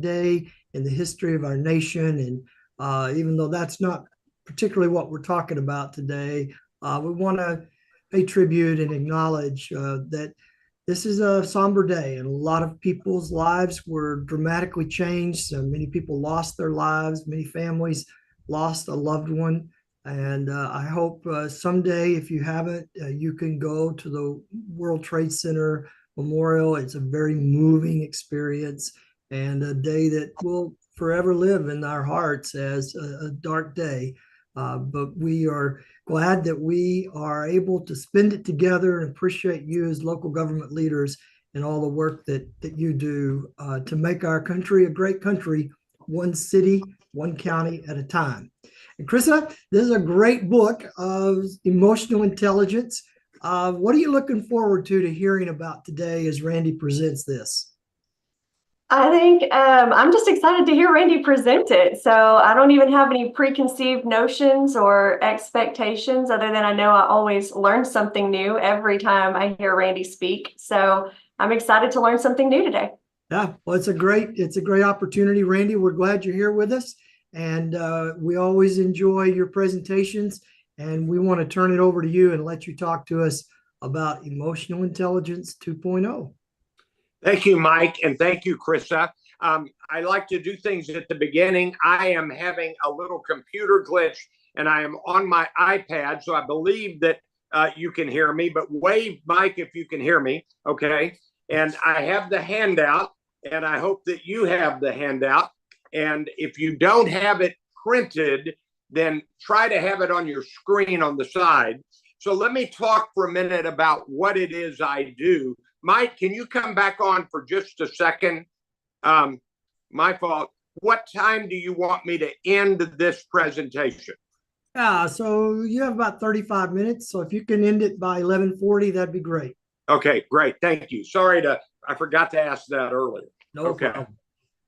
day in the history of our nation. And even though that's not particularly what we're talking about today, we want to pay tribute and acknowledge that this is a somber day, and a lot of people's lives were dramatically changed. So many people lost their lives, many families lost a loved one. And I hope someday, if you haven't, you can go to the World Trade Center Memorial. It's a very moving experience and a day that will forever live in our hearts as a dark day. But we are glad that we are able to spend it together and appreciate you as local government leaders and all the work that you do to make our country a great country, one city, one county at a time. And Krista, this is a great book of emotional intelligence. What are you looking forward to hearing about today as Randy presents this? I think I'm just excited to hear Randy present it. So I don't even have any preconceived notions or expectations, other than I know I always learn something new every time I hear Randy speak. So I'm excited to learn something new today. Yeah, well, it's a great opportunity, Randy. We're glad you're here with us, and we always enjoy your presentations. And we want to turn it over to you and let you talk to us about emotional intelligence 2.0. Thank you, Mike, and thank you, Krista. I like to do things at the beginning. I am having a little computer glitch, and I am on my iPad, so I believe that you can hear me, but wave, Mike, if you can hear me, okay? And I have the handout, and I hope that you have the handout. And if you don't have it printed, then try to have it on your screen on the side. So let me talk for a minute about what it is I do. Mike, can you come back on for just a second? My fault. What time do you want me to end this presentation? Yeah, so you have about 35 minutes. So if you can end it by 11:40, that'd be great. Okay, great. Thank you. I forgot to ask that earlier. No problem.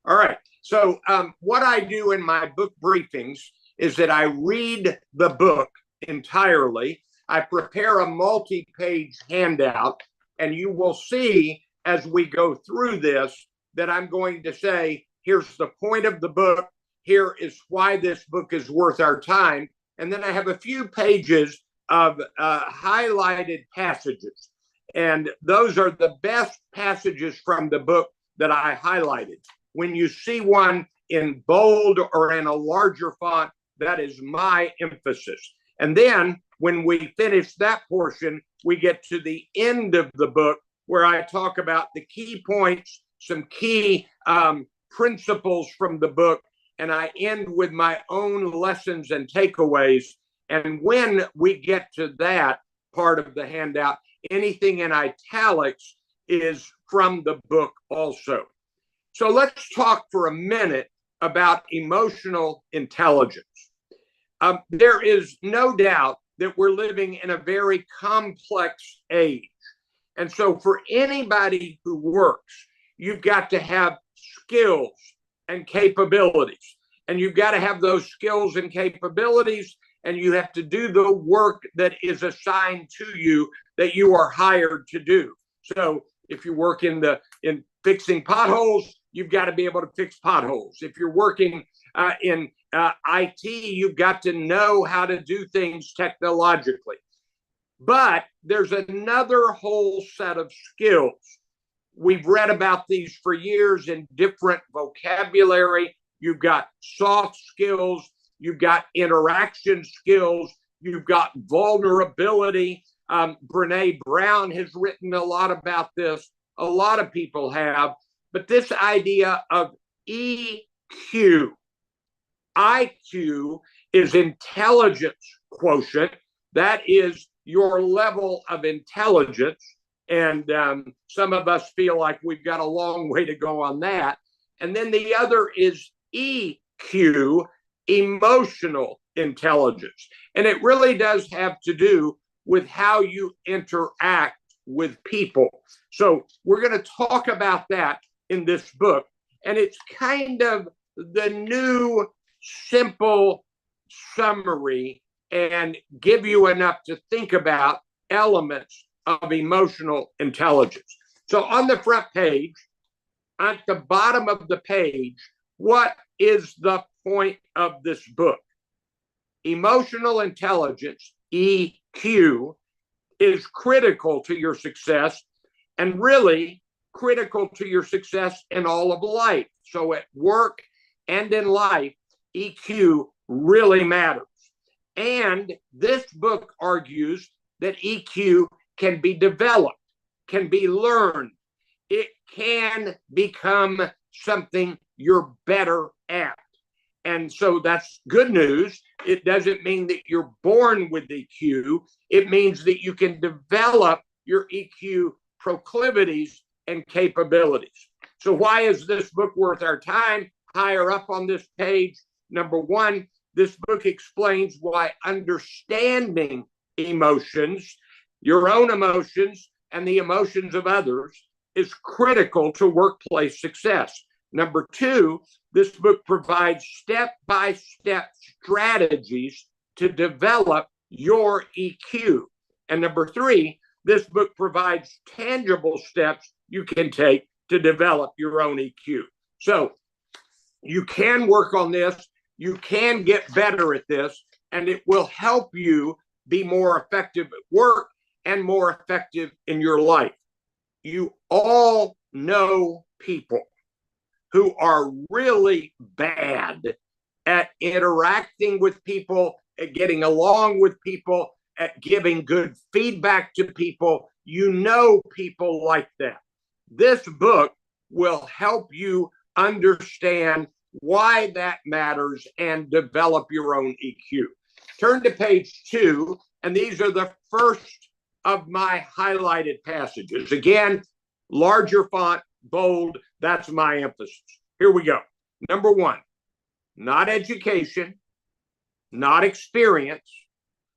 All right. So what I do in my book briefings is that I read the book entirely. I prepare a multi-page handout, and you will see as we go through this that I'm going to say, here's the point of the book. Here is why this book is worth our time. And then I have a few pages of highlighted passages. And those are the best passages from the book that I highlighted. When you see one in bold or in a larger font, that is my emphasis. And then when we finish that portion, we get to the end of the book where I talk about the key points, some key principles from the book, and I end with my own lessons and takeaways. And when we get to that part of the handout, anything in italics is from the book also. So let's talk for a minute about emotional intelligence. There is no doubt that we're living in a very complex age. And so for anybody who works, you've got to have skills and capabilities. And you've got to have those skills and capabilities, and you have to do the work that is assigned to you that you are hired to do. So if you work in fixing potholes, you've got to be able to fix potholes. If you're working in IT, you've got to know how to do things technologically. But there's another whole set of skills. We've read about these for years in different vocabulary. You've got soft skills, you've got interaction skills, you've got vulnerability. Brene Brown has written a lot about this. A lot of people have. But this idea of EQ, IQ is intelligence quotient. That is your level of intelligence. And some of us feel like we've got a long way to go on that. And then the other is EQ, emotional intelligence. And it really does have to do with how you interact with people. So we're going to talk about that in this book. And it's kind of the new simple summary and give you enough to think about elements of emotional intelligence. So on the front page, at the bottom of the page, what is the point of this book? Emotional intelligence, EQ, is critical to your success, and really critical to your success in all of life. So at work and in life, EQ really matters. And this book argues that EQ can be developed, can be learned. It can become something you're better at. And so that's good news. It doesn't mean that you're born with EQ. It means that you can develop your EQ proclivities and capabilities. So why is this book worth our time? Higher up on this page, number one, this book explains why understanding emotions, your own emotions and the emotions of others, is critical to workplace success. Number two, this book provides step-by-step strategies to develop your EQ. And number three, this book provides tangible steps you can take to develop your own EQ. So you can work on this, you can get better at this, and it will help you be more effective at work and more effective in your life. You all know people who are really bad at interacting with people, at getting along with people, at giving good feedback to people. You know people like that. This book will help you understand why that matters and develop your own EQ. Turn to page 2, and these are the first of my highlighted passages. Again, larger font, bold, that's my emphasis. Here we go. Number 1, not education, not experience,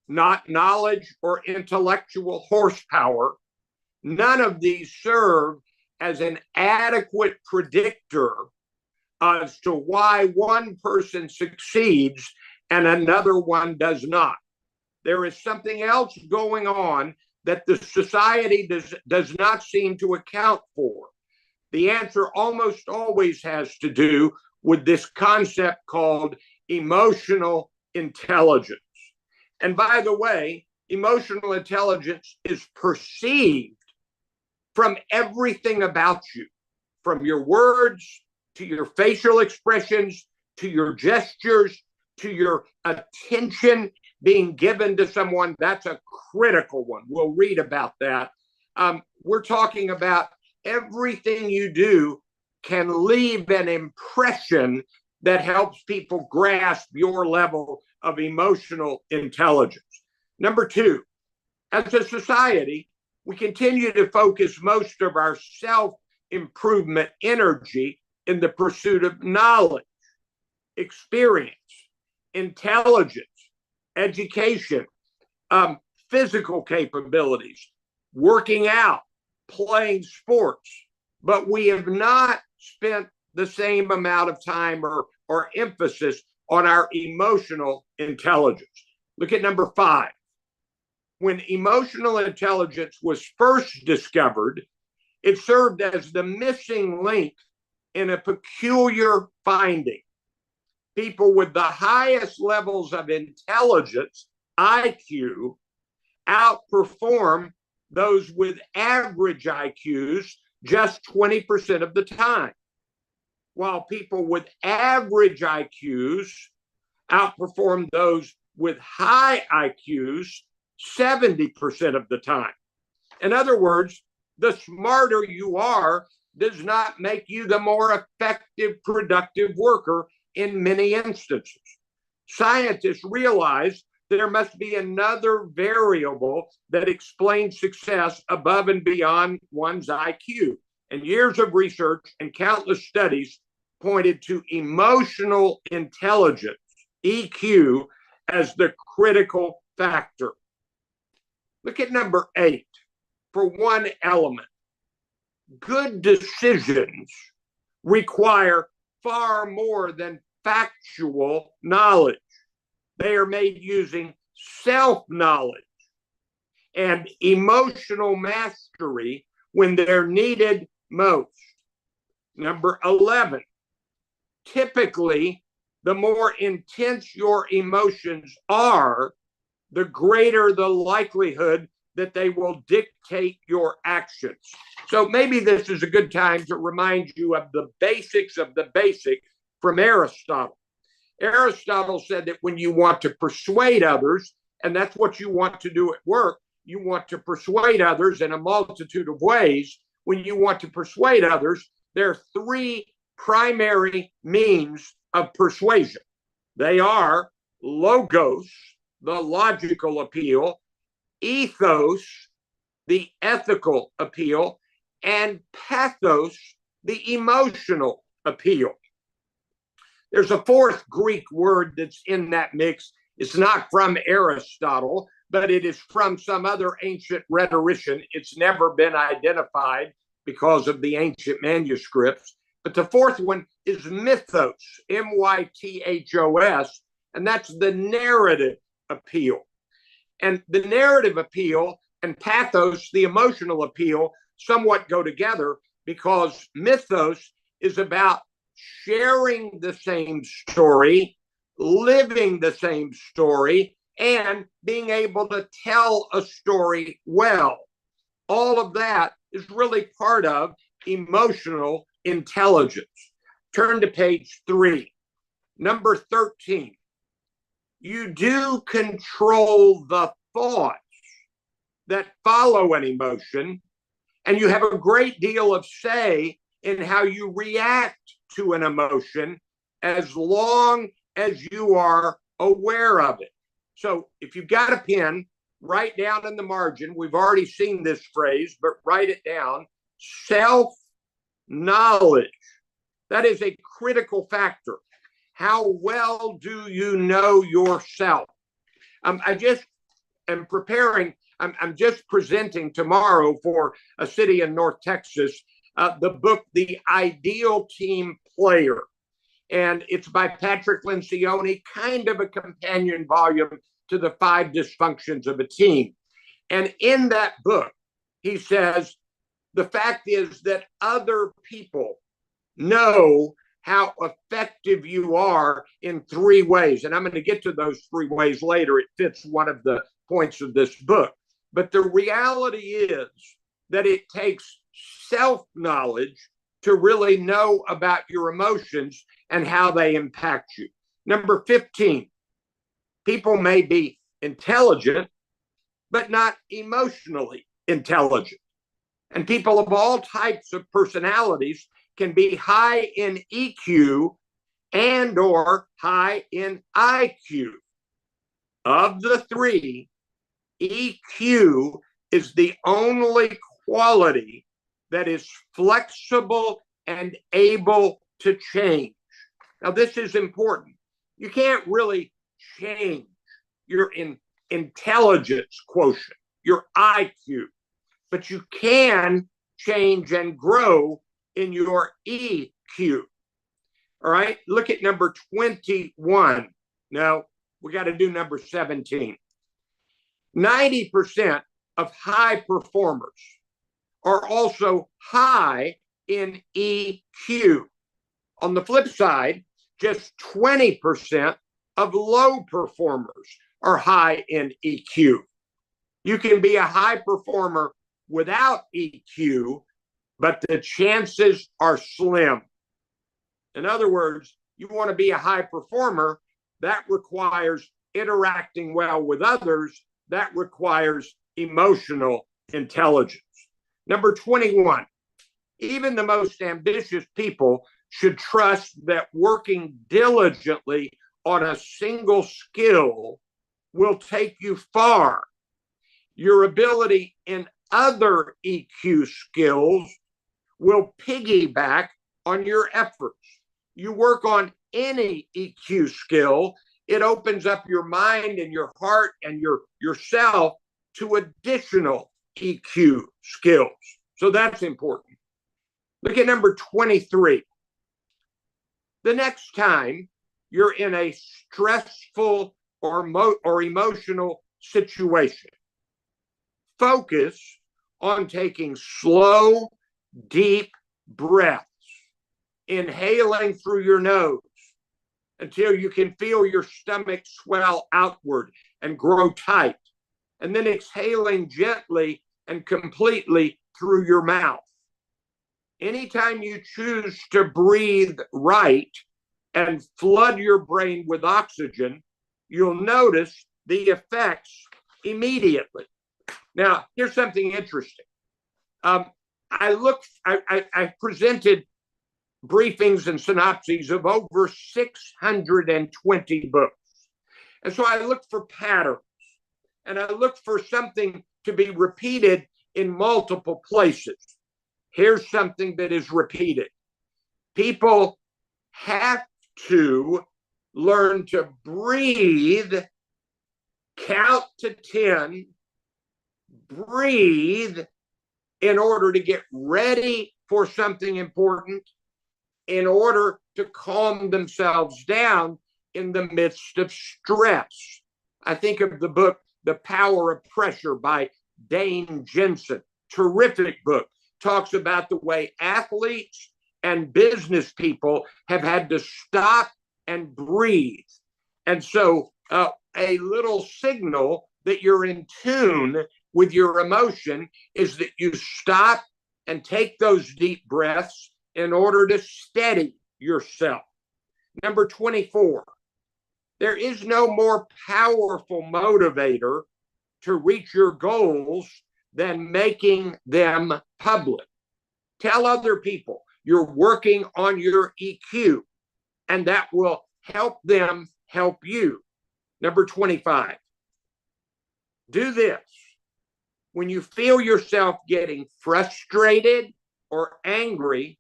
not knowledge or intellectual horsepower. None of these serve as an adequate predictor as to why one person succeeds and another one does not. There is something else going on that the society does not seem to account for. The answer almost always has to do with this concept called emotional intelligence. And by the way, emotional intelligence is perceived from everything about you, from your words, to your facial expressions, to your gestures, to your attention being given to someone. That's a critical one. We'll read about that. We're talking about everything you do can leave an impression that helps people grasp your level of emotional intelligence. Number 2, as a society, we continue to focus most of our self-improvement energy in the pursuit of knowledge, experience, intelligence, education, physical capabilities, working out, playing sports, but we have not spent the same amount of time or emphasis on our emotional intelligence. Look at number 5. When emotional intelligence was first discovered, it served as the missing link in a peculiar finding. People with the highest levels of intelligence, IQ, outperform those with average IQs just 20% of the time, while people with average IQs outperform those with high IQs 70% of the time. In other words, the smarter you are does not make you the more effective, productive worker in many instances. Scientists realize there must be another variable that explains success above and beyond one's IQ. And years of research and countless studies pointed to emotional intelligence, EQ, as the critical factor. Look at number 8 for one element. Good decisions require far more than factual knowledge. They are made using self-knowledge and emotional mastery when they're needed most. Number 11, typically, the more intense your emotions are, the greater the likelihood that they will dictate your actions. So maybe this is a good time to remind you of the basics of the basic from Aristotle. Aristotle said that when you want to persuade others, and that's what you want to do at work, you want to persuade others in a multitude of ways. When you want to persuade others, there are three primary means of persuasion. They are logos, the logical appeal, ethos, the ethical appeal, and pathos, the emotional appeal. There's a fourth Greek word that's in that mix. It's not from Aristotle, but it is from some other ancient rhetorician. It's never been identified because of the ancient manuscripts. But the fourth one is mythos, mythos, and that's the narrative appeal. And the narrative appeal and pathos, the emotional appeal, somewhat go together because mythos is about sharing the same story, living the same story, and being able to tell a story well. All of that is really part of emotional intelligence. Turn to page 3. Number 13. You do control the thoughts that follow an emotion, and you have a great deal of say in how you react to an emotion as long as you are aware of it. So if you've got a pen, write down in the margin, we've already seen this phrase, but write it down, self-knowledge. That is a critical factor. How well do you know yourself? I just am preparing, I'm just presenting tomorrow for a city in North Texas, the book, The Ideal Team Player. And it's by Patrick Lencioni, kind of a companion volume to the 5 dysfunctions of a team. And in that book, he says, the fact is that other people know how effective you are in 3 ways. And I'm going to get to those 3 ways later. It fits one of the points of this book. But the reality is that it takes self-knowledge to really know about your emotions and how they impact you. Number 15, people may be intelligent, but not emotionally intelligent. And people of all types of personalities can be high in EQ and or high in IQ. Of the 3, EQ is the only quality that is flexible and able to change. Now, this is important. You can't really change your intelligence quotient, your IQ, but you can change and grow in your EQ. All right, look at number 21. No, we got to do number 17. 90% of high performers are also high in EQ. On the flip side, just 20% of low performers are high in EQ. You can be a high performer without EQ, but the chances are slim. In other words, you want to be a high performer, that requires interacting well with others, that requires emotional intelligence. Number 21, even the most ambitious people should trust that working diligently on a single skill will take you far. Your ability in other EQ skills will piggyback on your efforts. You work on any EQ skill, it opens up your mind and your heart and yourself to additional EQ skills. So that's important. Look at number 23. The next time you're in a stressful or emotional situation, focus on taking slow, deep breaths. inhaling through your nose until you can feel your stomach swell outward and grow tight, and then exhaling gently and completely through your mouth. Anytime you choose to breathe right and flood your brain with oxygen, you'll notice the effects immediately. Now, here's something interesting. I presented briefings and synopses of over 620 books. And so I looked for patterns, and I looked for something to be repeated in multiple places. Here's something that is repeated. People have to learn to breathe, count to 10, breathe in order to get ready for something important, in order to calm themselves down in the midst of stress. I think of the book, The Power of Pressure by Dane Jensen. Terrific book. Talks about the way athletes and business people have had to stop and breathe. And so a little signal that you're in tune with your emotion is that you stop and take those deep breaths in order to steady yourself. Number 24, there is no more powerful motivator to reach your goals than making them public. Tell other people you're working on your EQ, and that will help them help you. Number 25, do this. When you feel yourself getting frustrated or angry,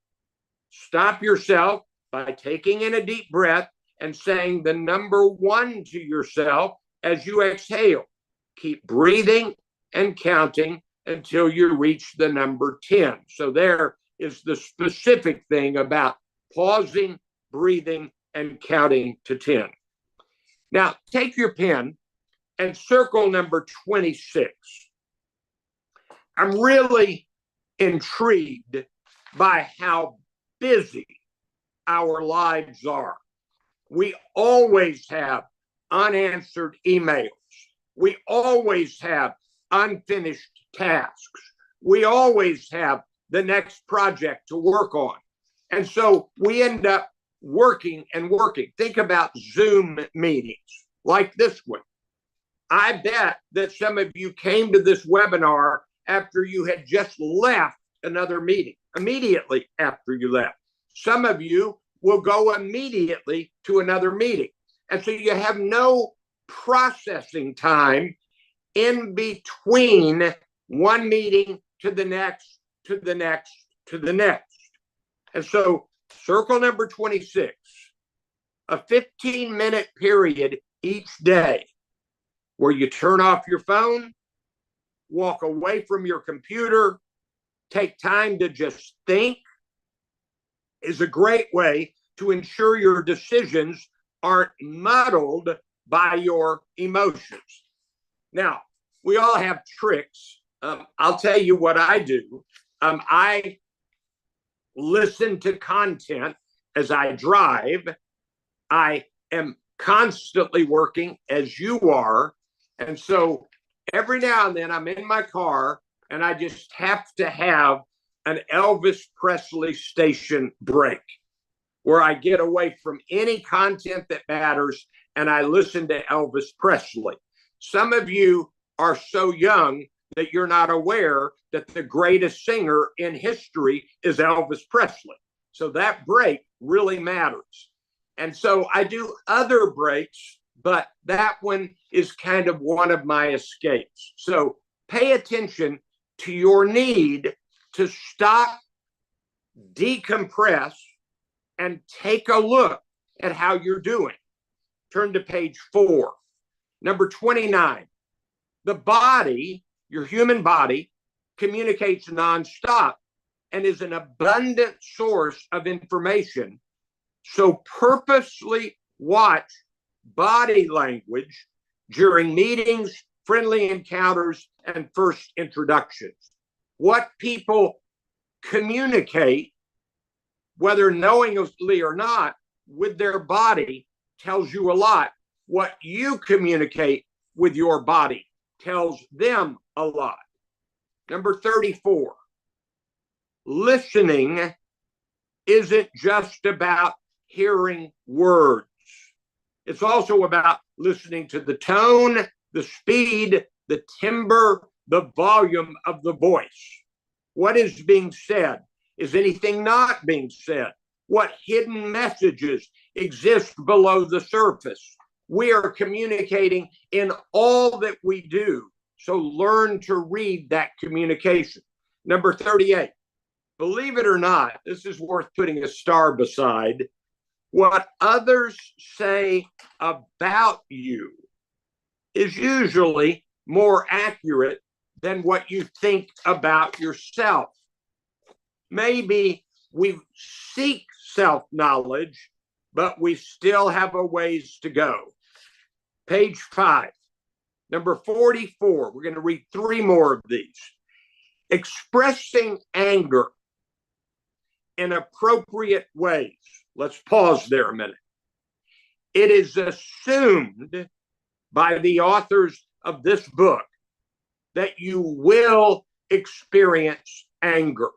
stop yourself by taking in a deep breath and saying the number 1 to yourself as you exhale. Keep breathing and counting until you reach the number 10. So there is the specific thing about pausing, breathing, and counting to 10. Now, take your pen and circle number 26. I'm really intrigued by how busy our lives are. We always have unanswered emails. We always have unfinished tasks. We always have the next project to work on. And so we end up working and working. Think about Zoom meetings like this one. I bet that some of you came to this webinar after you had just left another meeting, immediately after you left. Some of you will go immediately to another meeting. And so you have no processing time in between one meeting to the next, to the next, to the next. And so circle number 26, a 15-minute period each day where you turn off your phone, walk away from your computer, take time to just think, is a great way to ensure your decisions aren't muddled by your emotions. Now, we all have tricks. I'll tell you what I do. I listen to content as I drive. I am constantly working, as you are. And so every now and then I'm in my car and I just have to have an Elvis Presley station break where I get away from any content that matters and I listen to Elvis Presley. Some of you are so young that you're not aware that the greatest singer in history is Elvis Presley. So that break really matters. And so I do other breaks, but that one is kind of one of my escapes. So pay attention to your need to stop, decompress, and take a look at how you're doing. Turn to page 4. Number 29. The body, your human body, communicates nonstop and is an abundant source of information. So purposely watch body language during meetings, friendly encounters, and first introductions. What people communicate whether knowingly or not, with their body tells you a lot. What you communicate with your body tells them a lot. Number 34, listening isn't just about hearing words. It's also about listening to the tone, the speed, the timbre, the volume of the voice. What is being said? Is anything not being said? What hidden messages exist below the surface? We are communicating in all that we do. So learn to read that communication. Number 38, believe it or not, this is worth putting a star beside. What others say about you is usually more accurate than what you think about yourself. Maybe we seek self-knowledge, but we still have a ways to go. Page 5, number 44. We're going to read 3 more of these. Expressing anger in appropriate ways. Let's pause there a minute. It is assumed by the authors of this book that you will experience anger.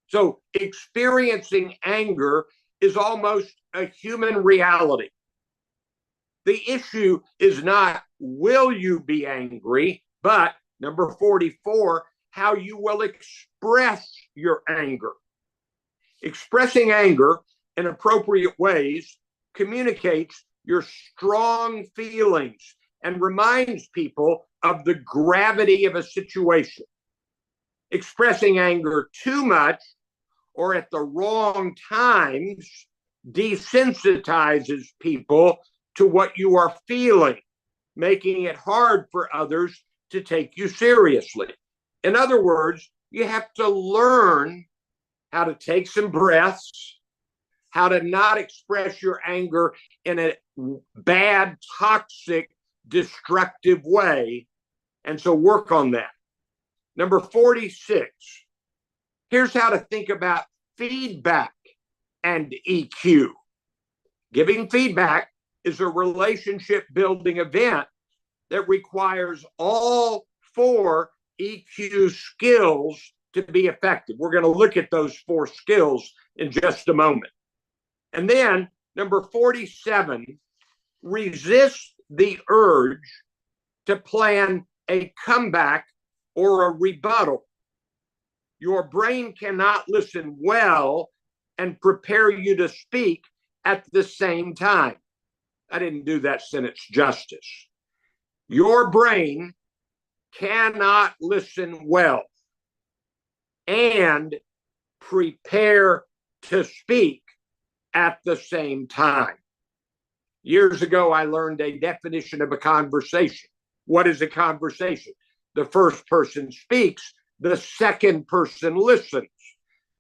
So experiencing anger is almost a human reality. The issue is not will you be angry, but number 44, how you will express your anger. Expressing anger in appropriate ways communicates your strong feelings and reminds people of the gravity of a situation. Expressing anger too much or at the wrong times desensitizes people to what you are feeling, making it hard for others to take you seriously. In other words, you have to learn how to take some breaths, how to not express your anger in a bad, toxic, destructive way. And so work on that. Number 46, here's how to think about feedback and EQ. Giving feedback is a relationship building event that requires all 4 EQ skills to be effective. We're going to look at those 4 skills in just a moment. And then number 47, resist the urge to plan a comeback or a rebuttal. Your brain cannot listen well and prepare you to speak at the same time. I didn't do that sentence justice. Your brain cannot listen well and prepare to speak at the same time. Years ago, I learned a definition of a conversation. What is a conversation? The first person speaks, the second person listens.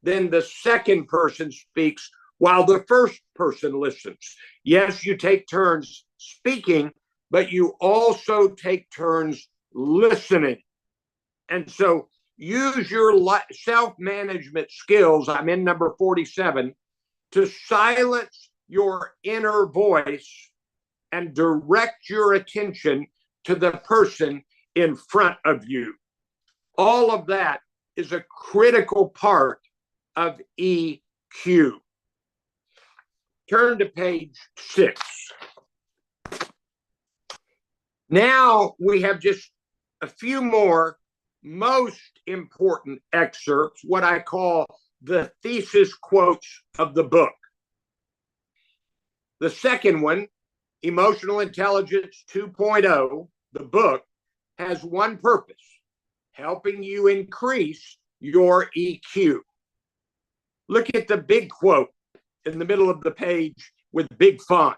Then the second person speaks while the first person listens. Yes, you take turns speaking, but you also take turns listening. And so use your self-management skills, I'm in number 47, to silence your inner voice and direct your attention to the person in front of you. All of that is a critical part of EQ. Turn to page 6. Now we have just a few more most important excerpts, what I call the thesis quotes of the book. The second one, Emotional Intelligence 2.0, the book, has one purpose: helping you increase your EQ. Look at the big quote in the middle of the page with big font.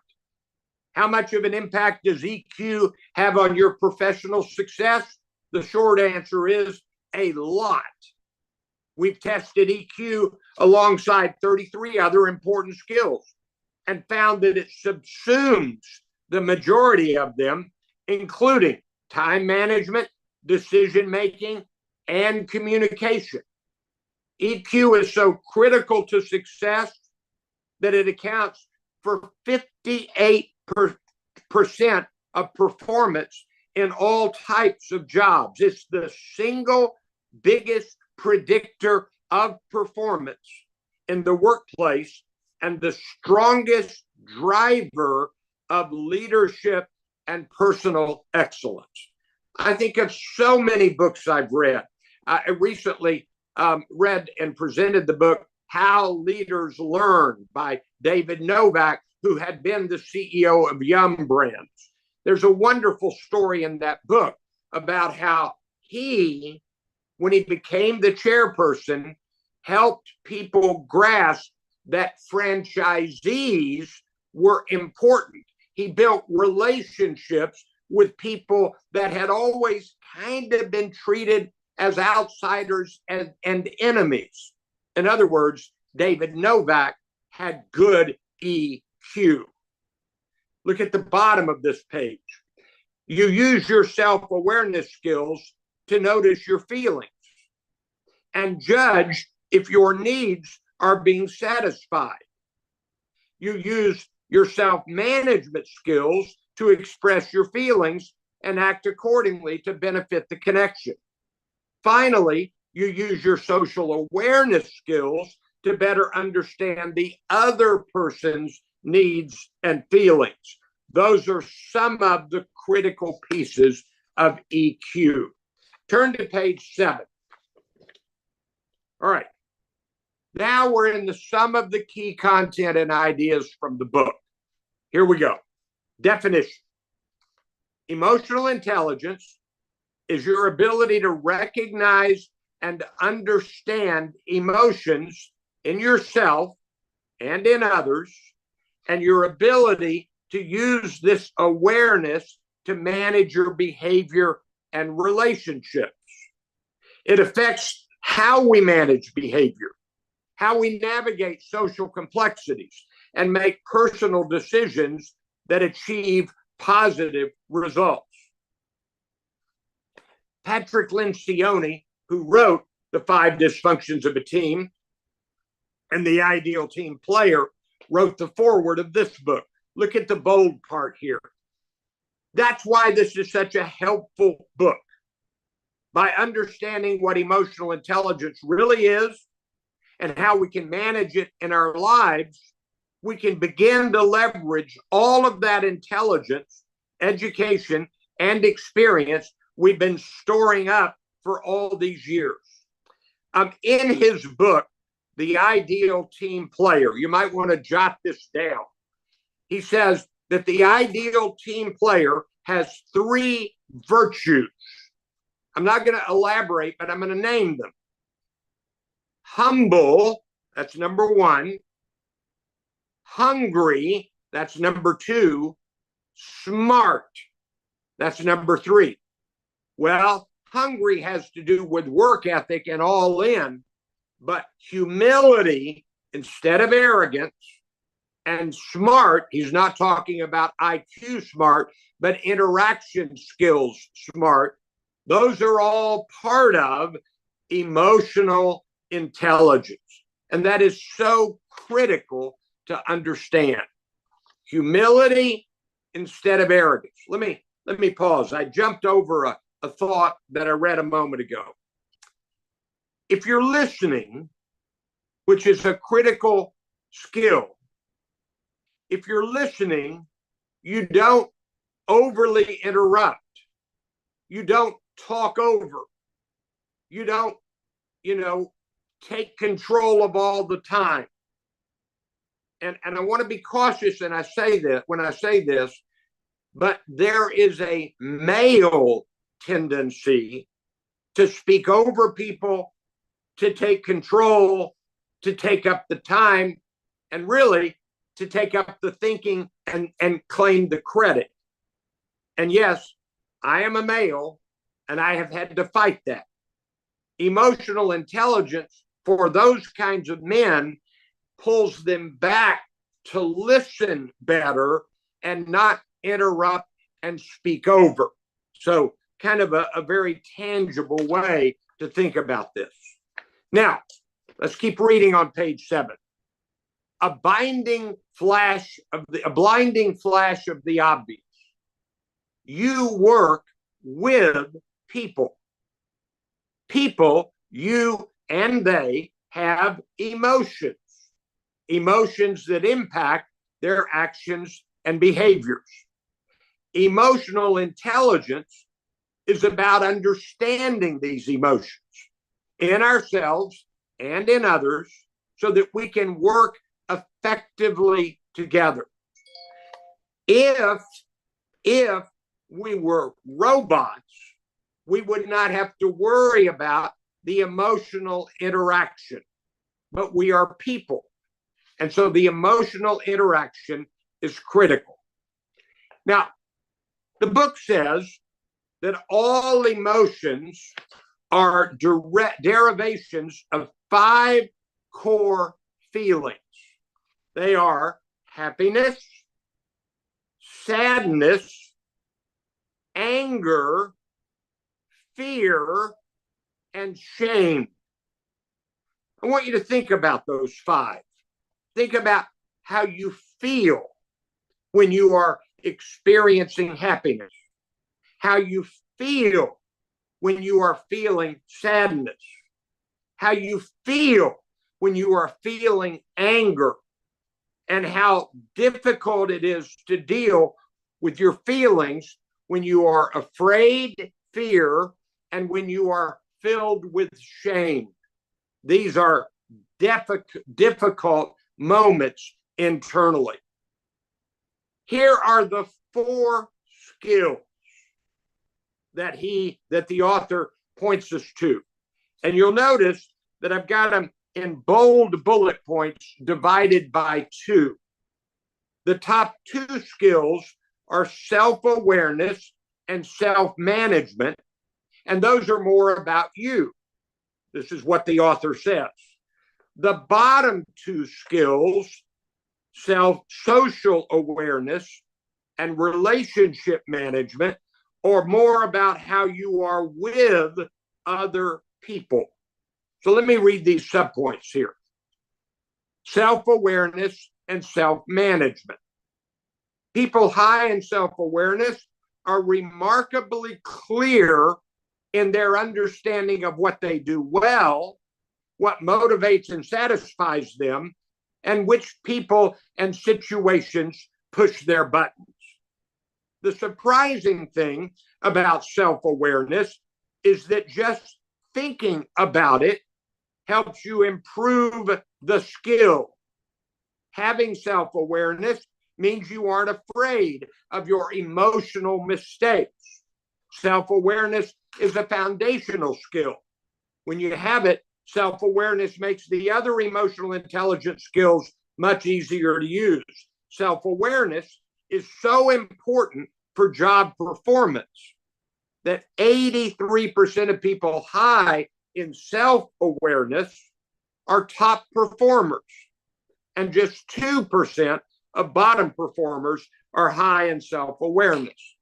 How much of an impact does EQ have on your professional success? The short answer is a lot. We've tested EQ alongside 33 other important skills and found that it subsumes the majority of them, including time management, decision making, and communication. EQ is so critical to success that it accounts for 58% of performance in all types of jobs. It's the single biggest predictor of performance in the workplace and the strongest driver of leadership and personal excellence. I think of so many books I've read. I recently read and presented the book How Leaders Learn by David Novak, who had been the CEO of Yum Brands. There's a wonderful story in that book about how he, when he became the chairperson, helped people grasp that franchisees were important. He built relationships with people that had always kind of been treated as outsiders and enemies. In other words, David Novak had good EQ. Look at the bottom of this page. You use your self-awareness skills to notice your feelings and judge if your needs are being satisfied. You use your self-management skills to express your feelings and act accordingly to benefit the connection. Finally, you use your social awareness skills to better understand the other person's needs and feelings. Those are some of the critical pieces of EQ. Turn to page 7. All right. Now we're in the sum of the key content and ideas from the book. Here we go. Definition. Emotional intelligence is your ability to recognize and understand emotions in yourself and in others, and your ability to use this awareness to manage your behavior and relationships. It affects how we manage behavior, how we navigate social complexities, and make personal decisions that achieve positive results. Patrick Lencioni, who wrote The 5 Dysfunctions of a Team and The Ideal Team Player, wrote the foreword of this book. Look at the bold part here. That's why this is such a helpful book. By understanding what emotional intelligence really is and how we can manage it in our lives, we can begin to leverage all of that intelligence, education, and experience we've been storing up for all these years. In his book, The Ideal Team Player, you might want to jot this down. He says that the ideal team player has 3 virtues. I'm not going to elaborate, but I'm going to name them. Humble, that's number 1. Hungry, that's number 2. Smart, that's number 3. Well, hungry has to do with work ethic and all in, but humility instead of arrogance, and smart, he's not talking about IQ smart, but interaction skills smart. Those are all part of emotional intelligence. And that is so critical to understand. Humility instead of arrogance. Let me pause. I jumped over a thought that I read a moment ago. If you're listening, which is a critical skill, if you're listening, you don't overly interrupt. You don't talk over. You don't, take control of all the time. And I want to be cautious when I say this, but there is a male tendency to speak over people, to take control, to take up the time, and really to take up the thinking and claim the credit. And yes, I am a male, and I have had to fight that. Emotional intelligence for those kinds of men pulls them back to listen better and not interrupt and speak over. So kind of a very tangible way to think about this. Now, Let's keep reading on page 7. A blinding flash of the obvious. You work with people. People, you and they, have emotions. Emotions that impact their actions and behaviors. Emotional intelligence is about understanding these emotions in ourselves and in others so that we can work effectively together. If we were robots, we would not have to worry about the emotional interaction, but we are people. And so the emotional interaction is critical. Now, the book says that all emotions are direct derivations of 5 core feelings. They are happiness, sadness, anger, fear, and shame. I want you to think about those 5. Think about how you feel when you are experiencing happiness, how you feel when you are feeling sadness, how you feel when you are feeling anger, and how difficult it is to deal with your feelings when you are afraid, fear, and when you are filled with shame. These are difficult moments internally. Here are the 4 skills that the author points us to. And you'll notice that I've got them in bold bullet points divided by 2. The top 2 skills are self-awareness and self-management, and those are more about you. This is what the author says. The bottom 2 skills, social awareness and relationship management, are more about how you are with other people. So let me read these subpoints here. Self-awareness and self-management. People high in self-awareness are remarkably clear in their understanding of what they do well, what motivates and satisfies them, and which people and situations push their buttons. The surprising thing about self-awareness is that just thinking about it helps you improve the skill. Having self-awareness means you aren't afraid of your emotional mistakes. Self-awareness is a foundational skill. When you have it, self-awareness makes the other emotional intelligence skills much easier to use. Self-awareness is so important for job performance that 83% of people high in self-awareness are top performers, and just 2% of bottom performers are high in self-awareness.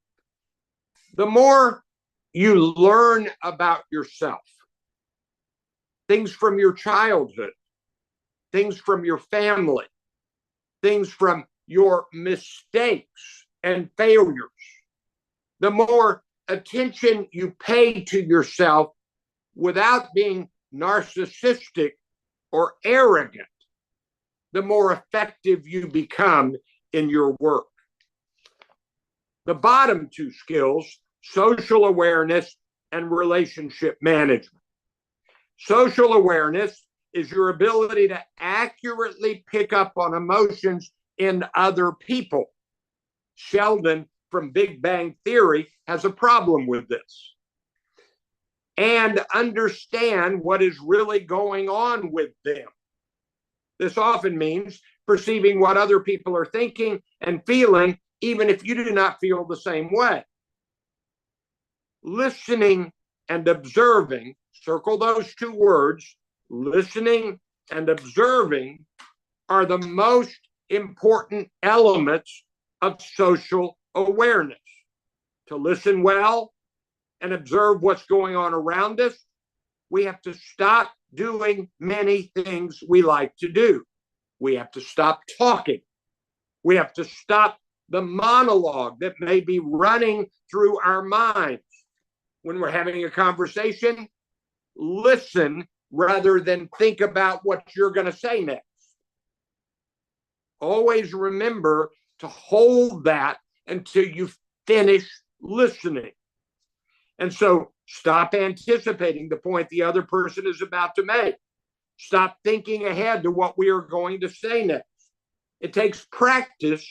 The more you learn about yourself, things from your childhood, things from your family, things from your mistakes and failures, the more attention you pay to yourself without being narcissistic or arrogant, the more effective you become in your work. The bottom 2 skills, social awareness and relationship management. Social awareness is your ability to accurately pick up on emotions in other people. Sheldon from Big Bang Theory has a problem with this. And understand what is really going on with them. This often means perceiving what other people are thinking and feeling, even if you do not feel the same way. Listening and observing, circle those 2 words, listening and observing, are the most important elements of social awareness. To listen well and observe what's going on around us, we have to stop doing many things we like to do. We have to stop talking. We have to stop the monologue that may be running through our minds. When we're having a conversation, listen rather than think about what you're going to say next. Always remember to hold that until you finish listening. And so stop anticipating the point the other person is about to make. Stop thinking ahead to what we are going to say next. It takes practice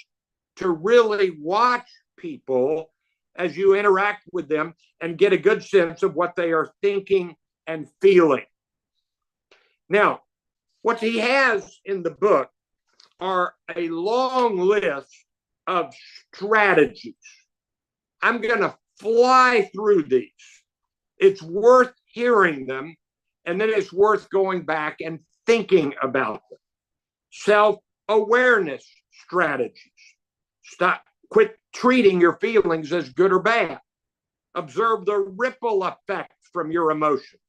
to really watch people as you interact with them and get a good sense of what they are thinking and feeling. Now, what he has in the book are a long list of strategies. I'm going to fly through these. It's worth hearing them, and then it's worth going back and thinking about them. Self-awareness strategies. Quit treating your feelings as good or bad. Observe the ripple effect from your emotions.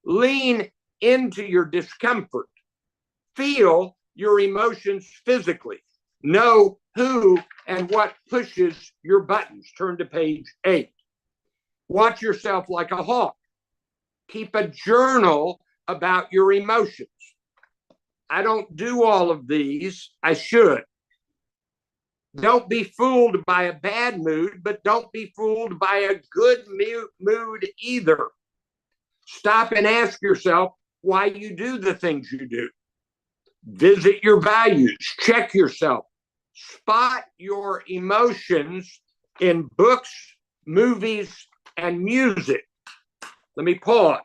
Lean into your discomfort. Feel your emotions physically. Know who and what pushes your buttons. Turn to page 8. Watch yourself like a hawk. Keep a journal about your emotions. I don't do all of these. I should. Don't be fooled by a bad mood, but don't be fooled by a good mood either. Stop and ask yourself why you do the things you do. Visit your values. Check yourself. Spot your emotions in books, movies, and music. Let me pause.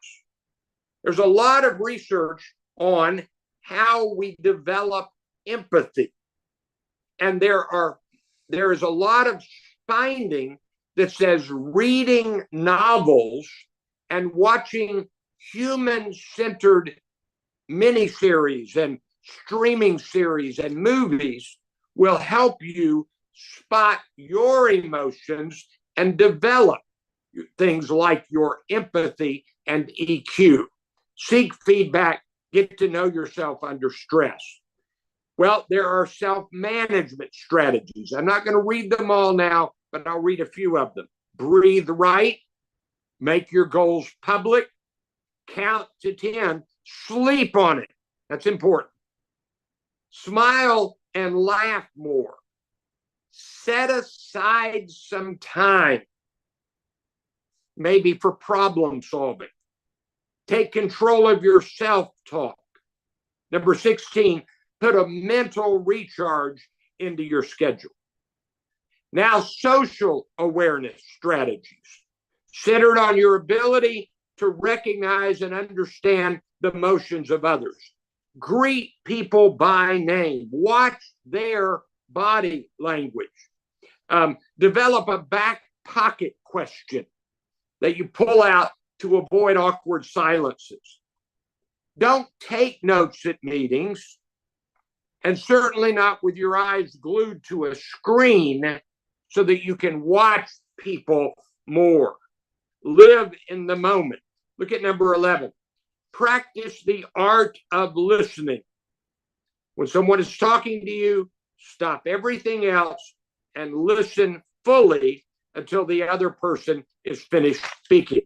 There's a lot of research on how we develop empathy. And there is a lot of finding that says reading novels and watching human-centered miniseries and streaming series and movies will help you spot your emotions and develop things like your empathy and EQ. Seek feedback, get to know yourself under stress. Well, there are self-management strategies. I'm not going to read them all now, but I'll read a few of them. Breathe right, make your goals public, count to 10, sleep on it. That's important. Smile and laugh more. Set aside some time, maybe for problem solving. Take control of your self-talk. Number 16, put a mental recharge into your schedule. Now, social awareness strategies centered on your ability to recognize and understand the emotions of others. Greet people by name. Watch their body language. Develop a back pocket question that you pull out to avoid awkward silences. Don't take notes at meetings, and certainly not with your eyes glued to a screen so that you can watch people more. Live in the moment. Look at number 11. Practice the art of listening. When someone is talking to you, stop everything else and listen fully until the other person is finished speaking.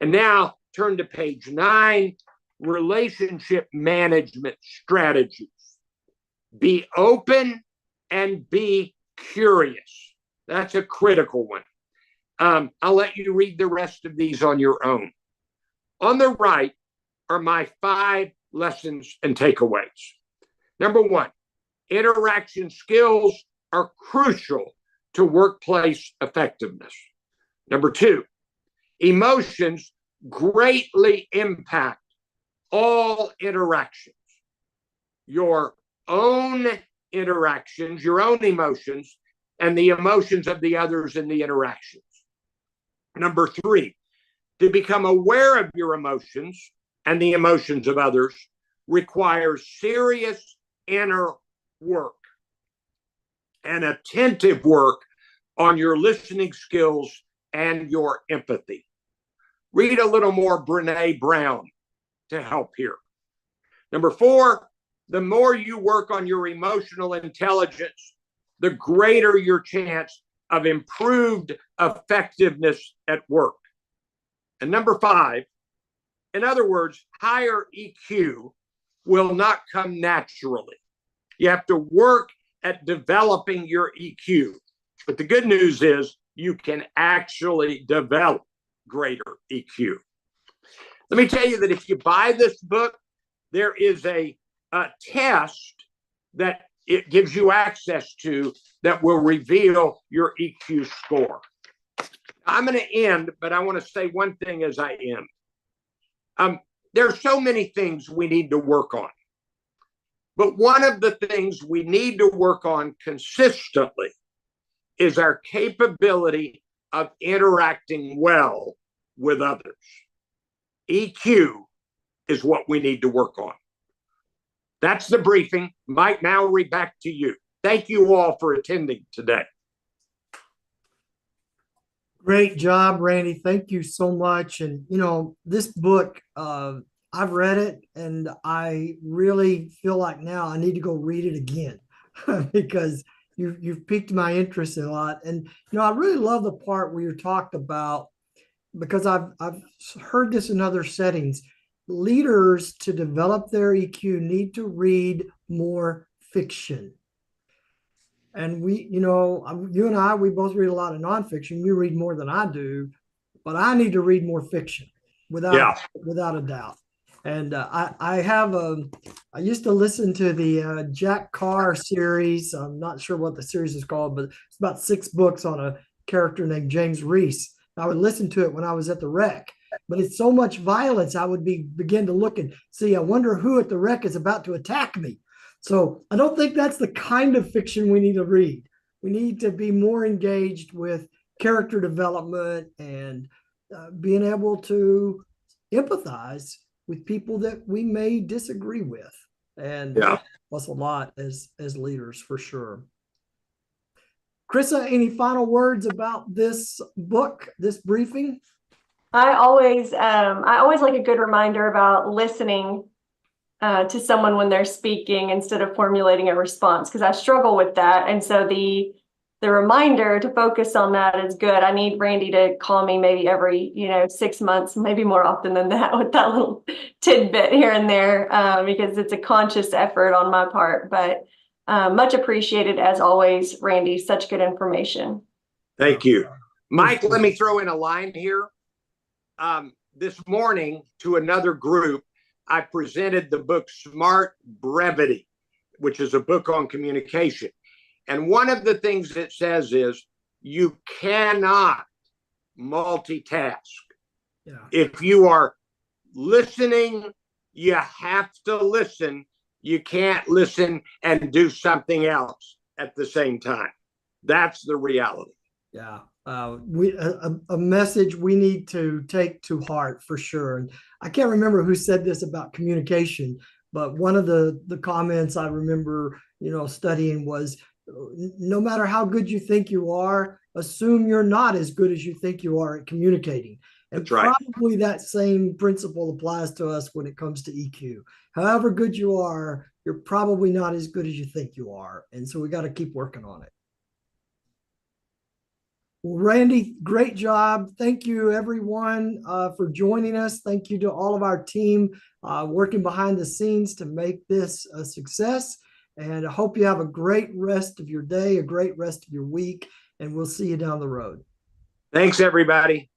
And now turn to page 9, relationship management strategies. Be open and be curious. That's a critical one. I'll let you read the rest of these on your own. On the right are my 5 lessons and takeaways. Number 1, interaction skills are crucial to workplace effectiveness. Number 2, emotions greatly impact all interactions. Your own interactions, your own emotions, and the emotions of the others in the interactions. Number 3, to become aware of your emotions and the emotions of others requires serious inner work and attentive work on your listening skills and your empathy. Read a little more Brené Brown. to help here. Number 4, the more you work on your emotional intelligence, the greater your chance of improved effectiveness at work. And number 5, in other words, higher EQ will not come naturally. You have to work at developing your EQ. But the good news is you can actually develop greater EQ. Let me tell you that if you buy this book, there is a test that it gives you access to that will reveal your EQ score. I'm going to end, but I want to say one thing as I end. There are so many things we need to work on. But one of the things we need to work on consistently is our capability of interacting well with others. EQ is what we need to work on. That's the briefing. Mike Mallory, back to you. Thank you all for attending today. Great job, Randy. Thank you so much. And, you know, this book, I've read it and I really feel like now I need to go read it again because you've piqued my interest a lot. And, you know, I really love the part where you talked about, because I've heard this in other settings, leaders to develop their EQ need to read more fiction. And we, you know, you and I, we both read a lot of nonfiction. You read more than I do, but I need to read more fiction without a doubt. And I used to listen to the Jack Carr series. I'm not sure what the series is called, but it's about 6 books on a character named James Reese. I would listen to it when I was at the rec, but it's so much violence. I would begin to look and see, I wonder who at the rec is about to attack me. So I don't think that's the kind of fiction we need to read. We need to be more engaged with character development and being able to empathize with people that we may disagree with. And that's a lot as leaders, for sure. Krissa, any final words about this book, this briefing? I always like a good reminder about listening to someone when they're speaking instead of formulating a response, because I struggle with that. And so the reminder to focus on that is good. I need Randy to call me maybe every 6 months, maybe more often than that, with that little tidbit here and there, because it's a conscious effort on my part. But much appreciated as always, Randy. Such good information. Thank you, Mike. Let me throw in a line here. This morning to another group, I presented the book Smart Brevity, which is a book on communication. And one of the things it says is you cannot multitask. Yeah. If you are listening, you have to listen. You can't listen and do something else at the same time. That's the reality. Yeah. A message we need to take to heart, for sure. And I can't remember who said this about communication, but one of the comments I remember, studying was, no matter how good you think you are, assume you're not as good as you think you are at communicating. And that's right. Probably that same principle applies to us when it comes to EQ. However good you are, you're probably not as good as you think you are. And so we got to keep working on it. Well, Randy, great job. Thank you, everyone, for joining us. Thank you to all of our team working behind the scenes to make this a success. And I hope you have a great rest of your day, a great rest of your week, and we'll see you down the road. Thanks, everybody.